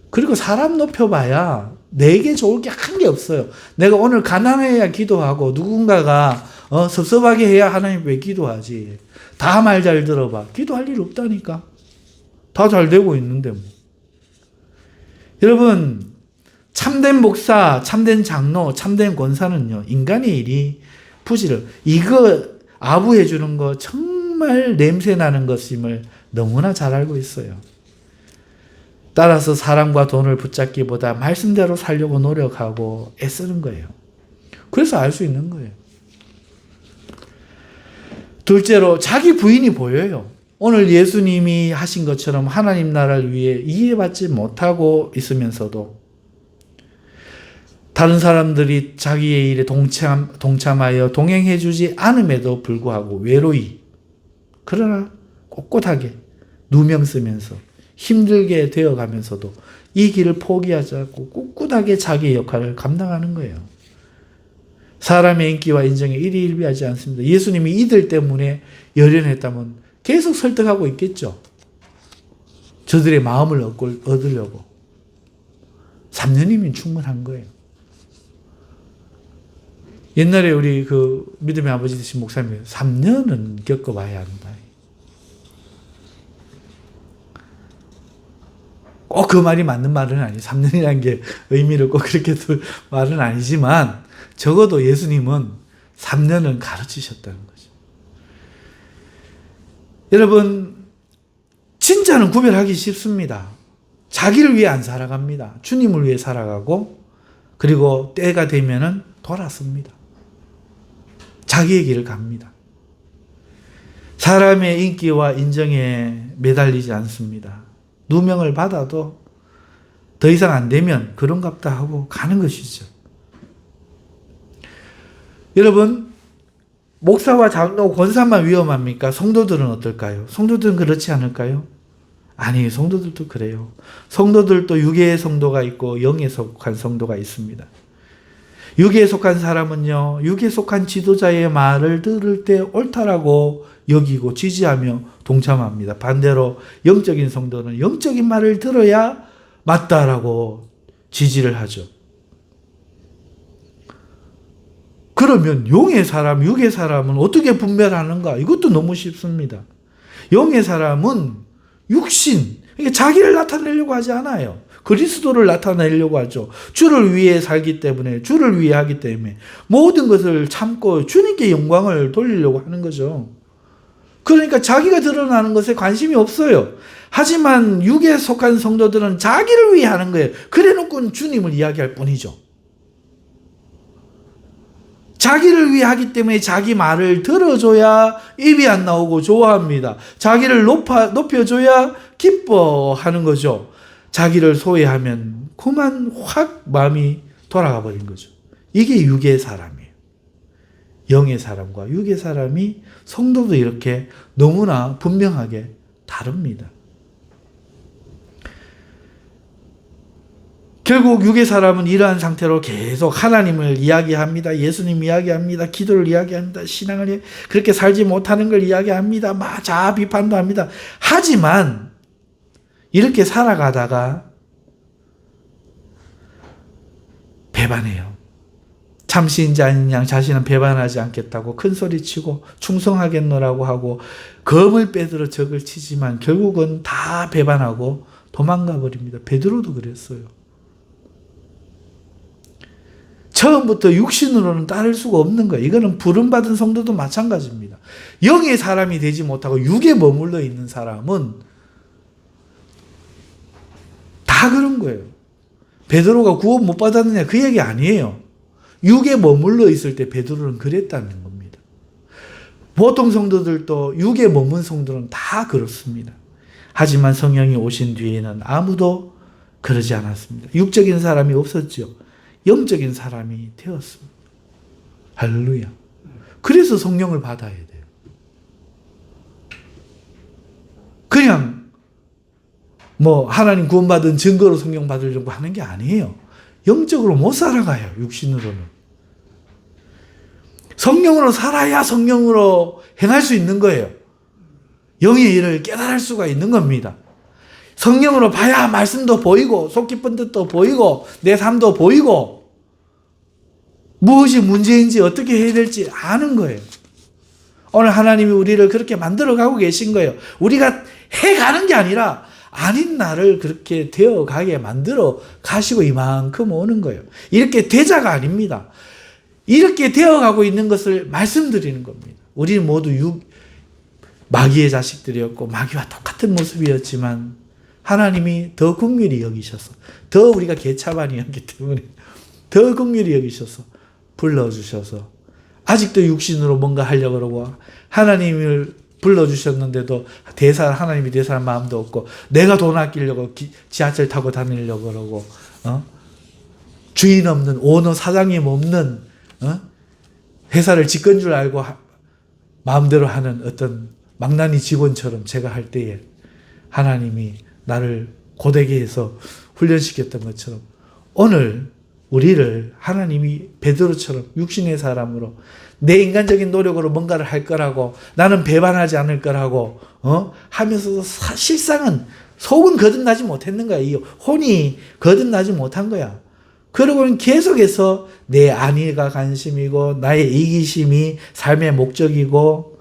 그리고 사람 높여봐야 내게 좋을 게 한 게 없어요. 내가 오늘 가난해야 기도하고 누군가가 섭섭하게 해야 하나님 왜 기도하지. 다 말 잘 들어봐. 기도할 일 없다니까. 다 잘 되고 있는데 뭐. 여러분 참된 목사, 참된 장로, 참된 권사는요. 인간의 일이 부지런. 이거 아부해 주는 거 정말 냄새 나는 것임을 너무나 잘 알고 있어요. 따라서 사람과 돈을 붙잡기보다 말씀대로 살려고 노력하고 애쓰는 거예요. 그래서 알 수 있는 거예요. 둘째로 자기 부인이 보여요. 오늘 예수님이 하신 것처럼 하나님 나라를 위해 이해받지 못하고 있으면서도 다른 사람들이 자기의 일에 동참하여 동행해주지 않음에도 불구하고 외로이 그러나 꼿꼿하게 누명 쓰면서 힘들게 되어가면서도 이 길을 포기하지 않고 꿋꿋하게 자기의 역할을 감당하는 거예요. 사람의 인기와 인정에 일희일비하지 않습니다. 예수님이 이들 때문에 열연했다면 계속 설득하고 있겠죠. 저들의 마음을 얻으려고. 3년이면 충분한 거예요. 옛날에 우리 그 믿음의 아버지 되신 목사님이 3년은 겪어봐야 한다. 꼭 그 말이 맞는 말은 아니에요. 3년이라는 게 의미를 꼭 그렇게 둘 말은 아니지만 적어도 예수님은 3년을 가르치셨다는 거죠. 여러분 진짜는 구별하기 쉽습니다. 자기를 위해 안 살아갑니다. 주님을 위해 살아가고 그리고 때가 되면은 돌아섭니다. 자기의 길을 갑니다. 사람의 인기와 인정에 매달리지 않습니다. 누명을 받아도 더 이상 안 되면 그런갑다 하고 가는 것이죠. 여러분 목사와 장로, 권사만 위험합니까? 성도들은 어떨까요? 성도들은 그렇지 않을까요? 아니, 성도들도 그래요. 성도들도 육의 성도가 있고 영에 속한 성도가 있습니다. 육에 속한 사람은요, 육에 속한 지도자의 말을 들을 때 옳다라고 여기고 지지하며 동참합니다. 반대로 영적인 성도는 영적인 말을 들어야 맞다라고 지지를 하죠. 그러면 영의 사람, 육의 사람은 어떻게 분별하는가? 이것도 너무 쉽습니다. 영의 사람은 육신, 그러니까 자기를 나타내려고 하지 않아요. 그리스도를 나타내려고 하죠. 주를 위해 살기 때문에, 주를 위해 하기 때문에 모든 것을 참고 주님께 영광을 돌리려고 하는 거죠. 그러니까 자기가 드러나는 것에 관심이 없어요. 하지만 육에 속한 성도들은 자기를 위해 하는 거예요. 그래놓고는 주님을 이야기할 뿐이죠. 자기를 위해 하기 때문에 자기 말을 들어줘야 입이 안 나오고 좋아합니다. 자기를 높여줘야 기뻐하는 거죠. 자기를 소외하면 그만 확 마음이 돌아가 버린 거죠. 이게 육의 사람이에요. 영의 사람과 육의 사람이 성도도 이렇게 너무나 분명하게 다릅니다. 결국 육의 사람은 이러한 상태로 계속 하나님을 이야기합니다. 예수님 이야기합니다. 기도를 이야기합니다. 신앙을 그렇게 살지 못하는 걸 이야기합니다. 자아 비판도 합니다. 하지만 이렇게 살아가다가 배반해요. 참신자인 양 자신은 배반하지 않겠다고 큰 소리치고 충성하겠노라고 하고 검을 빼들어 적을 치지만 결국은 다 배반하고 도망가 버립니다. 베드로도 그랬어요. 처음부터 육신으로는 따를 수가 없는 거예요. 이거는 부름받은 성도도 마찬가지입니다. 영의 사람이 되지 못하고 육에 머물러 있는 사람은 다 그런 거예요. 베드로가 구원 못 받았느냐 그 얘기 아니에요. 육에 머물러 있을 때 베드로는 그랬다는 겁니다. 보통 성도들도 육에 머문 성도는 다 그렇습니다. 하지만 성령이 오신 뒤에는 아무도 그러지 않았습니다. 육적인 사람이 없었죠. 영적인 사람이 되었습니다. 할렐루야. 그래서 성령을 받아야 돼요. 그냥 하나님 구원받은 증거로 성령 받으려고 하는 게 아니에요. 영적으로 못 살아가요. 육신으로는. 성령으로 살아야 성령으로 행할 수 있는 거예요. 영의 일을 깨달을 수가 있는 겁니다. 성령으로 봐야 말씀도 보이고 속 깊은 뜻도 보이고 내 삶도 보이고 무엇이 문제인지 어떻게 해야 될지 아는 거예요. 오늘 하나님이 우리를 그렇게 만들어가고 계신 거예요. 우리가 해가는 게 아니라 아닌 나를 그렇게 되어가게 만들어 가시고 이만큼 오는 거예요. 이렇게 되자가 아닙니다. 이렇게 되어가고 있는 것을 말씀드리는 겁니다. 우리는 모두 마귀의 자식들이었고 마귀와 똑같은 모습이었지만 하나님이 더 긍휼히 여기셔서 더 우리가 개차반이었기 때문에 더 긍휼히 여기셔서 불러주셔서 아직도 육신으로 뭔가 하려고 그러고 하나님을 불러주셨는데도 하나님이 대사할 마음도 없고 내가 돈 아끼려고 지하철 타고 다니려고 그러고 주인 없는 오너 사장님 없는 회사를 집건 줄 알고 마음대로 하는 어떤 망나니 직원처럼 제가 할 때에 하나님이 나를 고되게 해서 훈련시켰던 것처럼 오늘 우리를 하나님이 베드로처럼 육신의 사람으로 내 인간적인 노력으로 뭔가를 할 거라고 나는 배반하지 않을 거라고 하면서도 실상은 속은 거듭나지 못했는 거야. 이 혼이 거듭나지 못한 거야. 그러고는 계속해서 내 안위가 관심이고 나의 이기심이 삶의 목적이고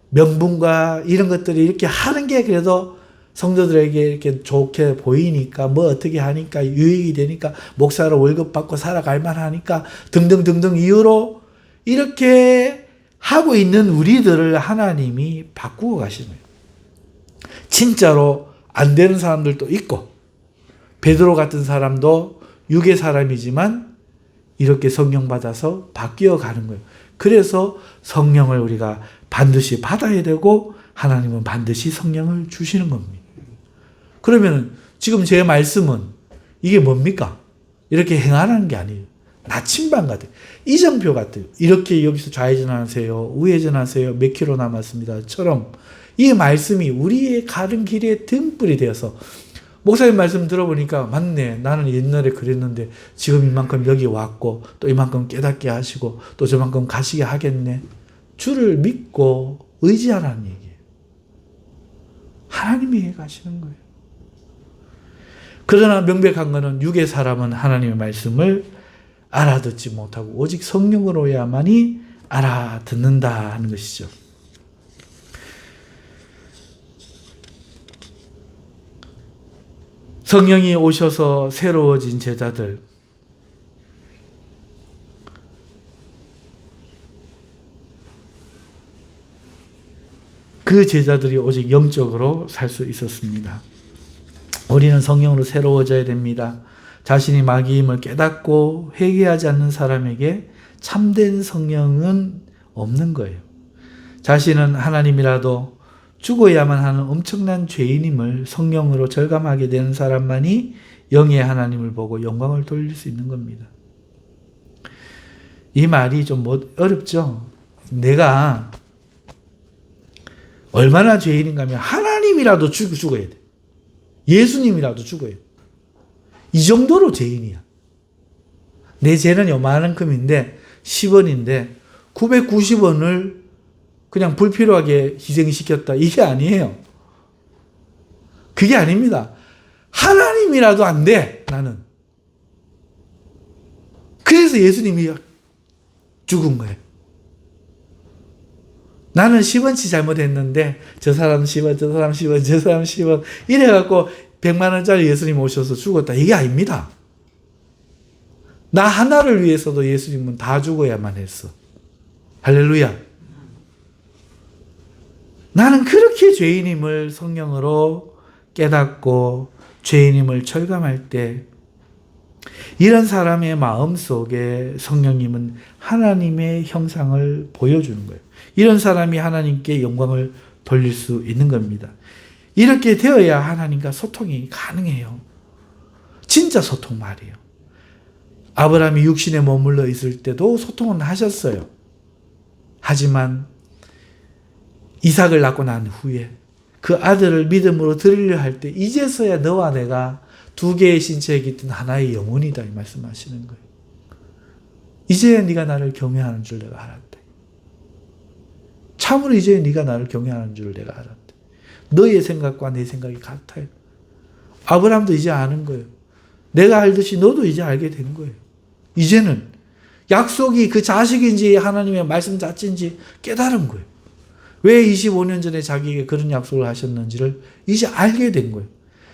명분과 이런 것들이 이렇게 하는 게 그래도 성도들에게 이렇게 좋게 보이니까 어떻게 하니까 유익이 되니까 목사로 월급 받고 살아갈 만하니까 등등등등 이유로 이렇게 하고 있는 우리들을 하나님이 바꾸고 가시는 거예요. 진짜로 안 되는 사람들도 있고 베드로 같은 사람도 육의 사람이지만 이렇게 성령 받아서 바뀌어 가는 거예요. 그래서 성령을 우리가 반드시 받아야 되고 하나님은 반드시 성령을 주시는 겁니다. 그러면 지금 제 말씀은 이게 뭡니까? 이렇게 행하라는 게 아니에요. 나침반 같아요. 이정표 같아요. 이렇게 여기서 좌회전하세요. 우회전하세요. 몇 킬로 남았습니다.처럼 이 말씀이 우리의 가는 길에 등불이 되어서 목사님 말씀 들어보니까 맞네. 나는 옛날에 그랬는데 지금 이만큼 여기 왔고 또 이만큼 깨닫게 하시고 또 저만큼 가시게 하겠네. 주를 믿고 의지하라는 얘기예요. 하나님이 해 가시는 거예요. 그러나 명백한 것은 육의 사람은 하나님의 말씀을 알아듣지 못하고 오직 성령으로야만이 알아듣는다 하는 것이죠. 성령이 오셔서 새로워진 제자들, 그 제자들이 오직 영적으로 살 수 있었습니다. 우리는 성령으로 새로워져야 됩니다. 자신이 마귀임을 깨닫고 회개하지 않는 사람에게 참된 성령은 없는 거예요. 자신은 하나님이라도 죽어야만 하는 엄청난 죄인임을 성령으로 절감하게 되는 사람만이 영의 하나님을 보고 영광을 돌릴 수 있는 겁니다. 이 말이 좀 어렵죠? 내가 얼마나 죄인인가 하면 하나님이라도 죽어야 돼. 예수님이라도 죽어야 돼. 이 정도로 죄인이야. 내 죄는 요만큼인데 10원인데 990원을 그냥 불필요하게 희생시켰다. 이게 아니에요. 그게 아닙니다. 하나님이라도 안 돼. 나는. 그래서 예수님이 죽은 거예요. 나는 10원치 잘못했는데 저 사람 10원, 저 사람 10원, 저 사람 10원 이래갖고 100만 원짜리 예수님 오셔서 죽었다. 이게 아닙니다. 나 하나를 위해서도 예수님은 다 죽어야만 했어. 할렐루야. 나는 그렇게 죄인임을 성령으로 깨닫고 죄인임을 철감할 때 이런 사람의 마음속에 성령님은 하나님의 형상을 보여주는 거예요. 이런 사람이 하나님께 영광을 돌릴 수 있는 겁니다. 이렇게 되어야 하나님과 소통이 가능해요. 진짜 소통 말이에요. 아브라함이 육신에 머물러 있을 때도 소통은 하셨어요. 하지만 이삭을 낳고 난 후에 그 아들을 믿음으로 드리려 할 때 이제서야 너와 내가 두 개의 신체에 깃든 하나의 영혼이다 이 말씀하시는 거예요. 이제야 네가 나를 경외하는 줄 내가 알았다. 참으로 이제야 네가 나를 경외하는 줄 내가 알았다. 너의 생각과 내 생각이 같아요. 아브라함도 이제 아는 거예요. 내가 알듯이 너도 이제 알게 된 거예요. 이제는 약속이 그 자식인지 하나님의 말씀 자체인지 깨달은 거예요. 왜 25년 전에 자기에게 그런 약속을 하셨는지를 이제 알게 된 거예요.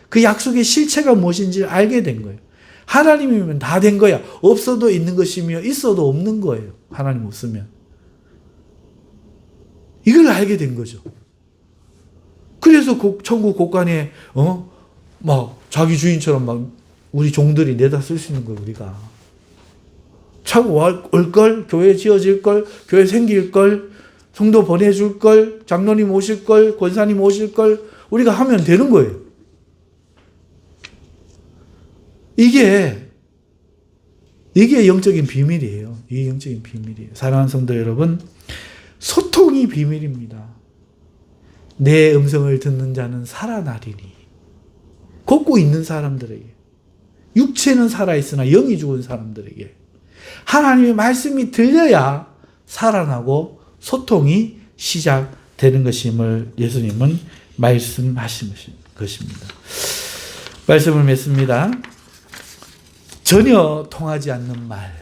그 약속의 실체가 무엇인지를 알게 된 거예요. 하나님이면 다 된 거야. 없어도 있는 것이며 있어도 없는 거예요. 하나님 없으면. 이걸 알게 된 거죠. 그래서 천국 곳간에 막 자기 주인처럼 막 우리 종들이 내다 쓸 수 있는 거예요. 우리가. 참 올걸, 교회 지어질걸, 교회 생길걸, 성도 보내줄걸, 장로님 오실걸, 권사님 오실걸 우리가 하면 되는 거예요. 이게 영적인 비밀이에요. 이게 영적인 비밀이에요. 사랑하는 성도 여러분, 소통이 비밀입니다. 내 음성을 듣는 자는 살아나리니. 걷고 있는 사람들에게, 육체는 살아있으나 영이 죽은 사람들에게 하나님의 말씀이 들려야 살아나고 소통이 시작되는 것임을 예수님은 말씀하신 것입니다. 말씀을 맺습니다. 전혀 통하지 않는 말.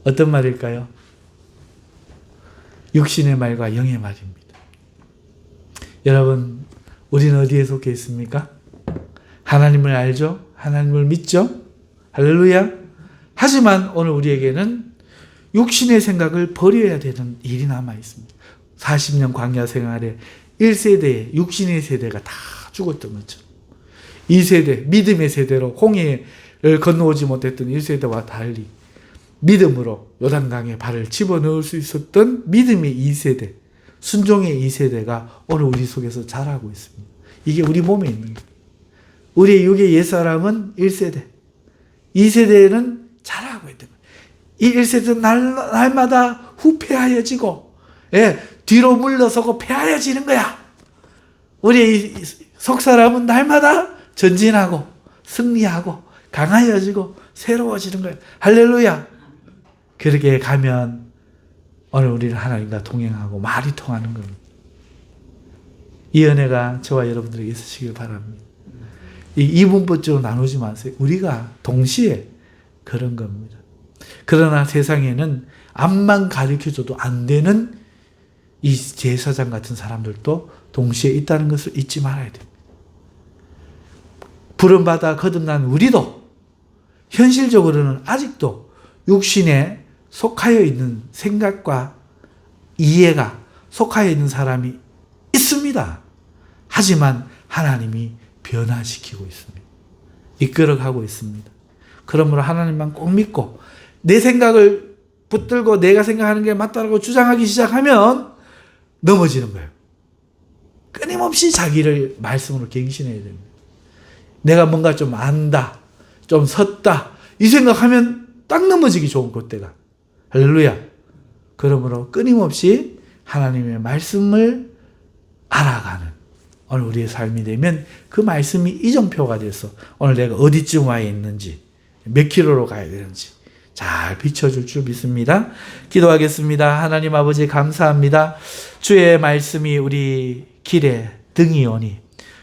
어떤 말일까요? 육신의 말과 영의 말입니다. 여러분, 우리는 어디에 속해 있습니까? 하나님을 알죠? 하나님을 믿죠? 할렐루야! 하지만 오늘 우리에게는 육신의 생각을 버려야 되는 일이 남아 있습니다. 40년 광야 생활에 1세대에 육신의 세대가 다 죽었던 거죠. 2세대, 믿음의 세대로 홍해를 건너오지 못했던 1세대와 달리 믿음으로 요단강에 발을 집어넣을 수 있었던 믿음의 2세대, 순종의 2세대가 오늘 우리 속에서 자라고 있습니다. 이게 우리 몸에 있는 거예요. 우리의 육의 옛사람은 1세대, 2세대는 자라고 있던 거예요. 이 1세대는 날마다 후패하여지고, 뒤로 물러서고 패하여지는 거야. 우리의 속사람은 날마다 전진하고, 승리하고, 강하여지고, 새로워지는 거예요. 할렐루야! 그렇게 가면 오늘 우리는 하나님과 동행하고 말이 통하는 겁니다. 이 은혜가 저와 여러분들에게 있으시길 바랍니다. 이 이분법적으로 나누지 마세요. 우리가 동시에 그런 겁니다. 그러나 세상에는 앞만 가르쳐줘도 안 되는 이 제사장 같은 사람들도 동시에 있다는 것을 잊지 말아야 됩니다. 부름받아 거듭난 우리도 현실적으로는 아직도 육신에 속하여 있는 생각과 이해가 속하여 있는 사람이 있습니다. 하지만 하나님이 변화시키고 있습니다. 이끌어가고 있습니다. 그러므로 하나님만 꼭 믿고 내 생각을 붙들고 내가 생각하는 게 맞다고 주장하기 시작하면 넘어지는 거예요. 끊임없이 자기를 말씀으로 갱신해야 됩니다. 내가 뭔가 좀 안다, 좀 섰다 이 생각하면 딱 넘어지기 좋은 그때가. 할렐루야. 그러므로 끊임없이 하나님의 말씀을 알아가는 오늘 우리의 삶이 되면 그 말씀이 이정표가 돼서 오늘 내가 어디쯤 와 있는지 몇 킬로로 가야 되는지 잘 비춰줄 줄 믿습니다. 기도하겠습니다. 하나님 아버지 감사합니다. 주의 말씀이 우리 길에 등이오니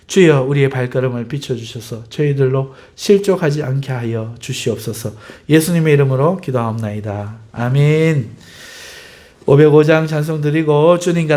주여 우리의 발걸음을 비춰주셔서 저희들로 실족하지 않게 하여 주시옵소서. 예수님의 이름으로 기도하옵나이다. 아멘. 505장 찬송 드리고 주님과